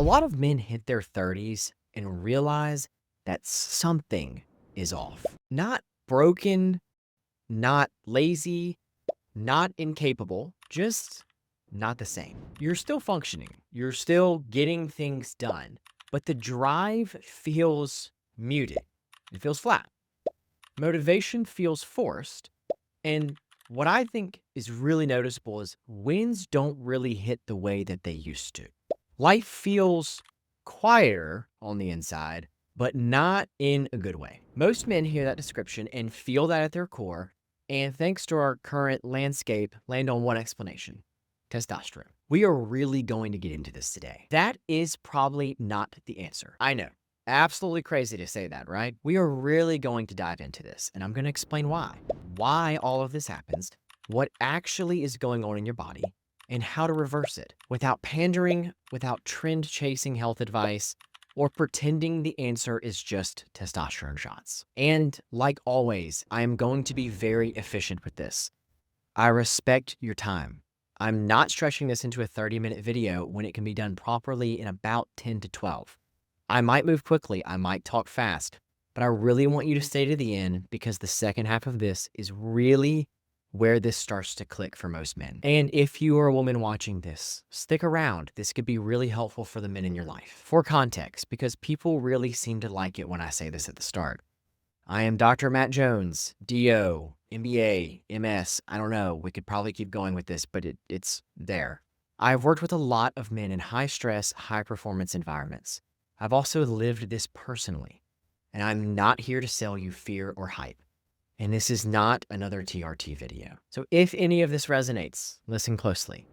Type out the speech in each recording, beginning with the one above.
A lot of men hit their 30s and realize that something is off. Not broken, not lazy, not incapable, just not the same. You're still functioning, you're still getting things done, but the drive feels muted. It feels flat. Motivation feels forced. And what I think is really noticeable is wins don't really hit the way that they used to. Life feels quieter on the inside, but not in a good way. Most men hear that description and feel that at their core, and thanks to our current landscape, land on one explanation: testosterone. We are really going to get into this today. That is probably not the answer. I know. Absolutely crazy to say that, right? We are really going to dive into this, and I'm going to explain why all of this happens, what actually is going on in your body, and how to reverse it without pandering, without trend chasing health advice, or pretending the answer is just testosterone shots. And like always, I am going to be very efficient with this. I respect your time. I'm not stretching this into a 30-minute video when it can be done properly in about 10 to 12. I might move quickly, I might talk fast, but I really want you to stay to the end because the second half of this is really where this starts to click for most men. And if you are a woman watching this, stick around. This could be really helpful for the men in your life. For context, because people really seem to like it when I say this at the start. I am Dr. Matt Jones, DO, MBA, MS, I don't know. We could probably keep going with this, but it's there. I've worked with a lot of men in high stress, high performance environments. I've also lived this personally, and I'm not here to sell you fear or hype. And this is not another TRT video. So if any of this resonates, listen closely.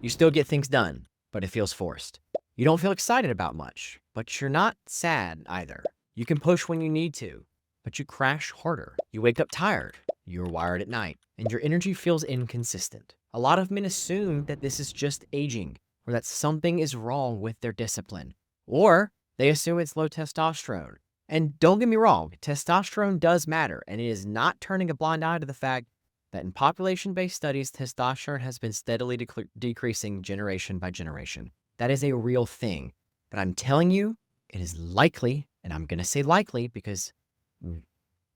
You still get things done, but it feels forced. You don't feel excited about much, but you're not sad either. You can push when you need to, but you crash harder. You wake up tired, you're wired at night, and your energy feels inconsistent. A lot of men assume that this is just aging, or that something is wrong with their discipline, or they assume it's low testosterone. And don't get me wrong, testosterone does matter, and it is not turning a blind eye to the fact that in population-based studies, testosterone has been steadily decreasing generation by generation. That is a real thing. But I'm telling you, it is likely, and I'm going to say likely because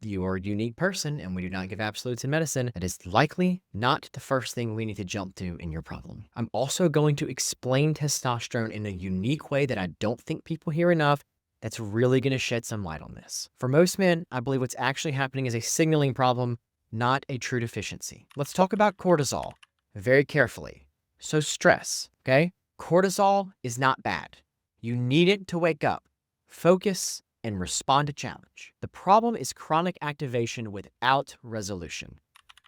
you are a unique person and we do not give absolutes in medicine, that is likely not the first thing we need to jump to in your problem. I'm also going to explain testosterone in a unique way that I don't think people hear enough that's really going to shed some light on this. For most men, I believe what's actually happening is a signaling problem, not a true deficiency. Let's talk about cortisol very carefully. So stress, okay? Cortisol is not bad. You need it to wake up, focus, and respond to challenge. The problem is chronic activation without resolution.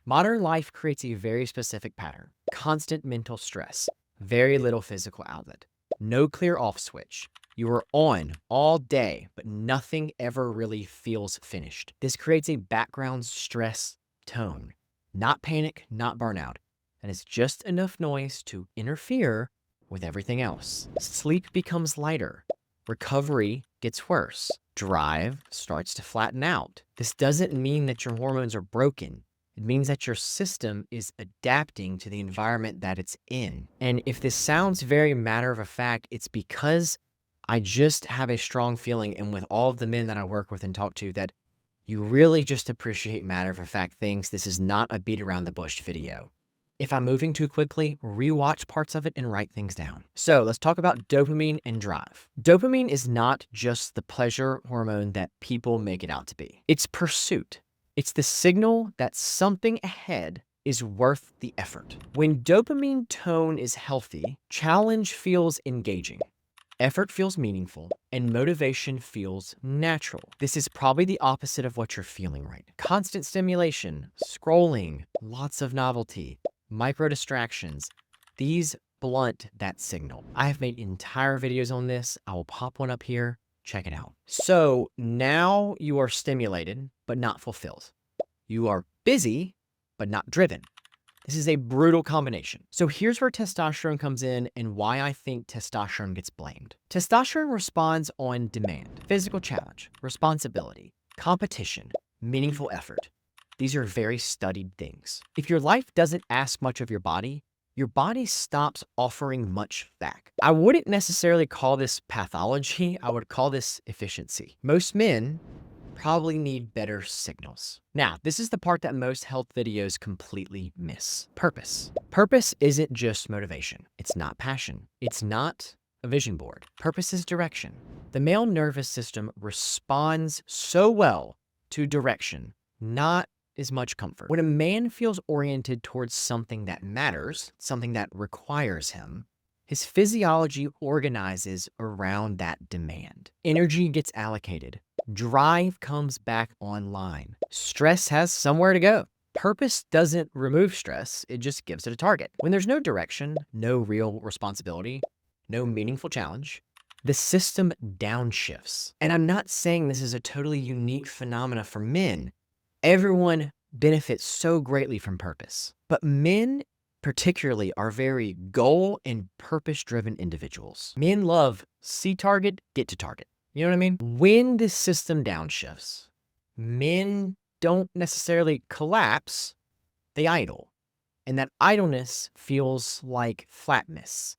Modern life creates a very specific pattern: constant mental stress, very little physical outlet, no clear off switch. You are on all day, but nothing ever really feels finished. This creates a background stress tone, not panic, not burnout, and it's just enough noise to interfere with everything else. Sleep becomes lighter. Recovery gets worse. Drive starts to flatten out. This doesn't mean that your hormones are broken. It means that your system is adapting to the environment that it's in. And if this sounds very matter of fact, it's because I just have a strong feeling, and with all of the men that I work with and talk to, that you really just appreciate matter of fact things. This is not a beat around the bush video. If I'm moving too quickly, rewatch parts of it and write things down. So let's talk about dopamine and drive. Dopamine is not just the pleasure hormone that people make it out to be. It's pursuit. It's the signal that something ahead is worth the effort. When dopamine tone is healthy, challenge feels engaging, effort feels meaningful, and motivation feels natural. This is probably the opposite of what you're feeling right now. Constant stimulation, scrolling, lots of novelty, micro distractions, these blunt that signal. I have made entire videos on this. I will pop one up here. Check it out. So now you are stimulated, but not fulfilled. You are busy, but not driven. This is a brutal combination. So here's where testosterone comes in and why I think testosterone gets blamed. Testosterone responds on demand, physical challenge, responsibility, competition, meaningful effort. These are very studied things. If your life doesn't ask much of your body, your body stops offering much back. I wouldn't necessarily call this pathology. I would call this efficiency. Most men probably need better signals. Now, this is the part that most health videos completely miss. Purpose. Purpose isn't just motivation. It's not passion. It's not a vision board. Purpose is direction. The male nervous system responds so well to direction, not as much comfort. When a man feels oriented towards something that matters, something that requires him, his physiology organizes around that demand. Energy gets allocated. Drive comes back online. Stress has somewhere to go. Purpose doesn't remove stress, it just gives it a target. When there's no direction, no real responsibility, no meaningful challenge, the system downshifts. And I'm not saying this is a totally unique phenomena for men. Everyone benefits so greatly from purpose. But men particularly are very goal and purpose-driven individuals. Men love see target, get to target. You know what I mean? When this system downshifts, men don't necessarily collapse, they idle. And that idleness feels like flatness,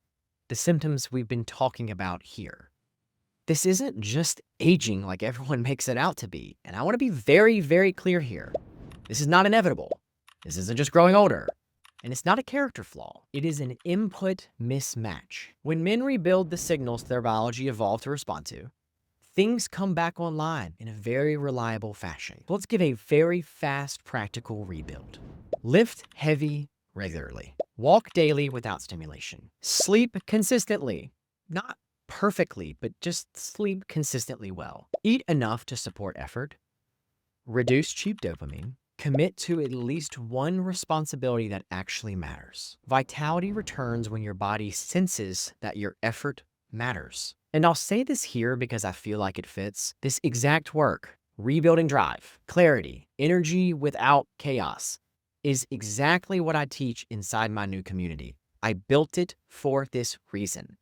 the symptoms we've been talking about here. This isn't just aging like everyone makes it out to be. And I want to be very, very clear here. This is not inevitable. This isn't just growing older. And it's not a character flaw. It is an input mismatch. When men rebuild the signals their biology evolved to respond to, things come back online in a very reliable fashion. Let's give a very fast, practical rebuild. Lift heavy regularly. Walk daily without stimulation. Sleep consistently. Not perfectly, but just sleep consistently well. Eat enough to support effort. Reduce cheap dopamine. Commit to at least one responsibility that actually matters. Vitality returns when your body senses that your effort matters. And I'll say this here because I feel like it fits. This exact work, rebuilding drive, clarity, energy without chaos, is exactly what I teach inside my new community. I built it for this reason.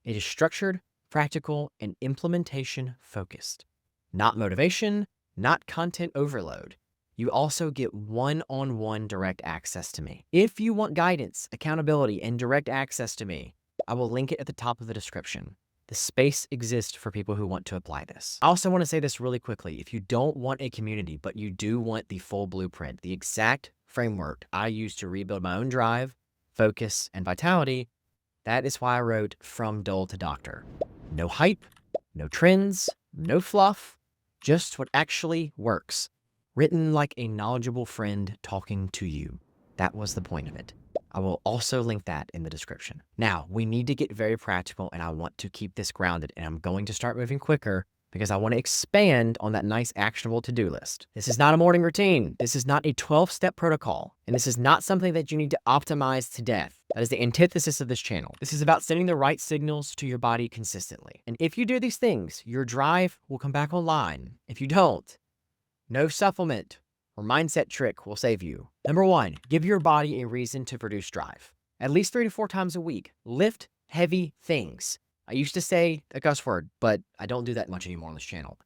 It is structured, practical, and implementation focused. Not motivation, not content overload. You also get one-on-one direct access to me. If you want guidance, accountability, and direct access to me, I will link it at the top of the description. The space exists for people who want to apply this. I also want to say this really quickly. If you don't want a community, but you do want the full blueprint, the exact framework I use to rebuild my own drive, focus, and vitality, that is why I wrote From Dull to Doctor. No hype, no trends, no fluff, just what actually works. Written like a knowledgeable friend talking to you. That was the point of it. I will also link that in the description. Now, we need to get very practical, and I want to keep this grounded, and I'm going to start moving quicker because I want to expand on that nice actionable to-do list. This is not a morning routine. This is not a 12-step protocol, and this is not something that you need to optimize to death. That is the antithesis of this channel. This is about sending the right signals to your body consistently. And if you do these things, your drive will come back online. If you don't, no supplement or mindset trick will save you. Number 1, give your body a reason to produce drive. At least 3 to 4 times a week, lift heavy things. I used to say a cuss word, but I don't do that much anymore on this channel.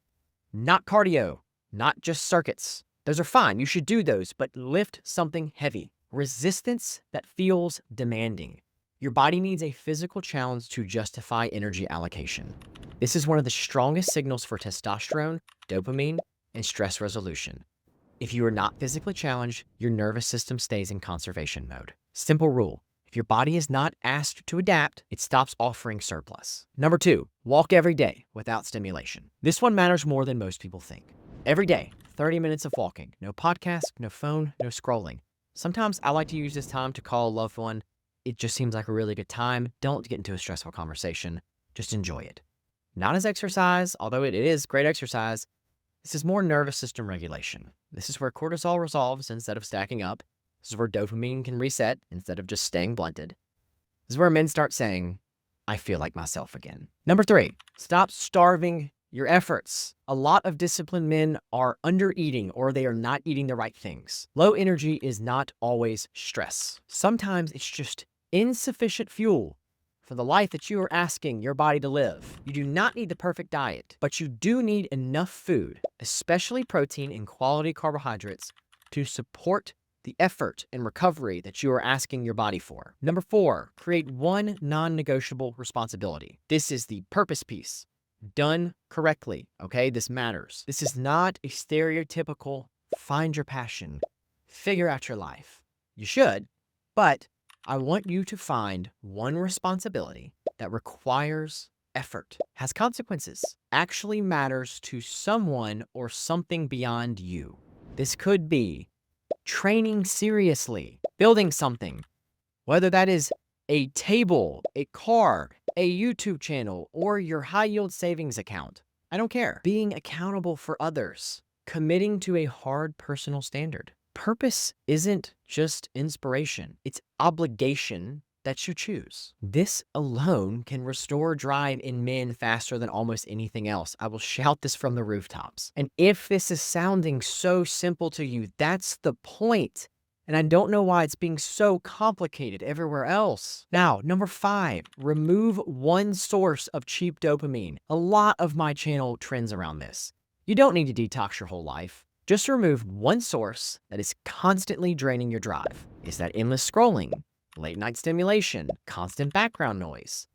Not cardio, not just circuits. Those are fine, you should do those, but lift something heavy. Resistance that feels demanding. Your body needs a physical challenge to justify energy allocation. This is one of the strongest signals for testosterone, dopamine, and stress resolution. If you are not physically challenged, your nervous system stays in conservation mode. Simple rule. If your body is not asked to adapt, it stops offering surplus. Number 2, walk every day without stimulation. This one matters more than most people think. Every day, 30 minutes of walking. No podcast, no phone, no scrolling. Sometimes I like to use this time to call a loved one. It just seems like a really good time. Don't get into a stressful conversation. Just enjoy it. Not as exercise, although it is great exercise. This is more nervous system regulation. This is where cortisol resolves instead of stacking up. This is where dopamine can reset instead of just staying blunted. This is where men start saying, I feel like myself again. Number 3, stop starving your efforts. A lot of disciplined men are under-eating or they are not eating the right things. Low energy is not always stress. Sometimes it's just insufficient fuel for the life that you are asking your body to live. You do not need the perfect diet, but you do need enough food, especially protein and quality carbohydrates, to support the effort and recovery that you are asking your body for. Number 4, create one non-negotiable responsibility. This is the purpose piece. Done correctly, okay? This matters. This is not a stereotypical find your passion, figure out your life. You should, but I want you to find one responsibility that requires effort, has consequences, actually matters to someone or something beyond you. This could be training seriously, building something, whether that is a table, a car, a YouTube channel, or your high-yield savings account. I don't care. Being accountable for others, committing to a hard personal standard. Purpose isn't just inspiration. It's obligation that you choose. This alone can restore drive in men faster than almost anything else. I will shout this from the rooftops. And if this is sounding so simple to you, that's the point. And I don't know why it's being so complicated everywhere else. Now, number 5, remove one source of cheap dopamine. A lot of my channel trends around this. You don't need to detox your whole life. Just remove one source that is constantly draining your drive. Is that endless scrolling, late night stimulation, constant background noise?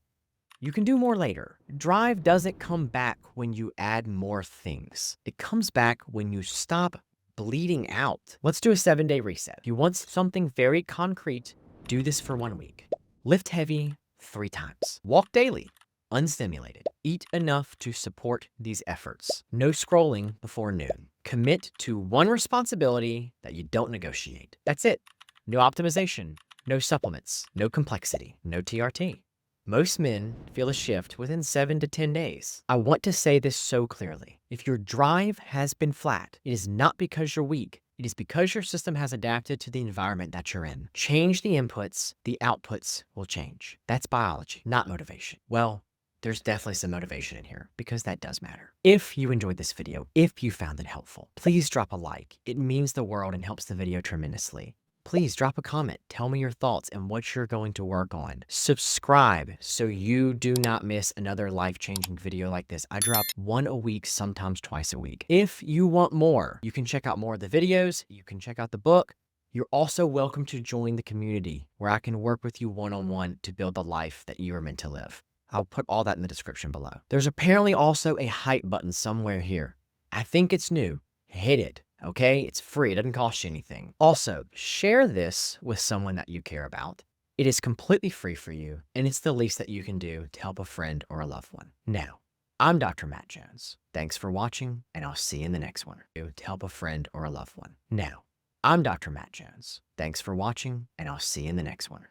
You can do more later. Drive doesn't come back when you add more things. It comes back when you stop bleeding out. Let's do a 7-day reset. If you want something very concrete, do this for 1 week. Lift heavy 3 times. Walk daily, unstimulated. Eat enough to support these efforts. No scrolling before noon. Commit to one responsibility that you don't negotiate. That's it. No optimization, no supplements, no complexity, no TRT. Most men feel a shift within 7 to 10 days. I want to say this so clearly. If your drive has been flat, it is not because you're weak. It is because your system has adapted to the environment that you're in. Change the inputs, the outputs will change. That's biology, not motivation. Well, there's definitely some motivation in here because that does matter. If you enjoyed this video, if you found it helpful, please drop a like. It means the world and helps the video tremendously. Please drop a comment. Tell me your thoughts and what you're going to work on. Subscribe so you do not miss another life-changing video like this. I drop 1 a week, sometimes twice a week. If you want more, you can check out more of the videos. You can check out the book. You're also welcome to join the community where I can work with you one-on-one to build the life that you are meant to live. I'll put all that in the description below. There's apparently also a hype button somewhere here. I think it's new. Hit it. Okay, it's free. It doesn't cost you anything. Also, share this with someone that you care about. It is completely free for you, and it's the least that you can do to help a friend or a loved one. Now, I'm Dr. Matt Jones. Thanks for watching, and I'll see you in the next one. To help a friend or a loved one. Now, I'm Dr. Matt Jones. Thanks for watching, and I'll see you in the next one.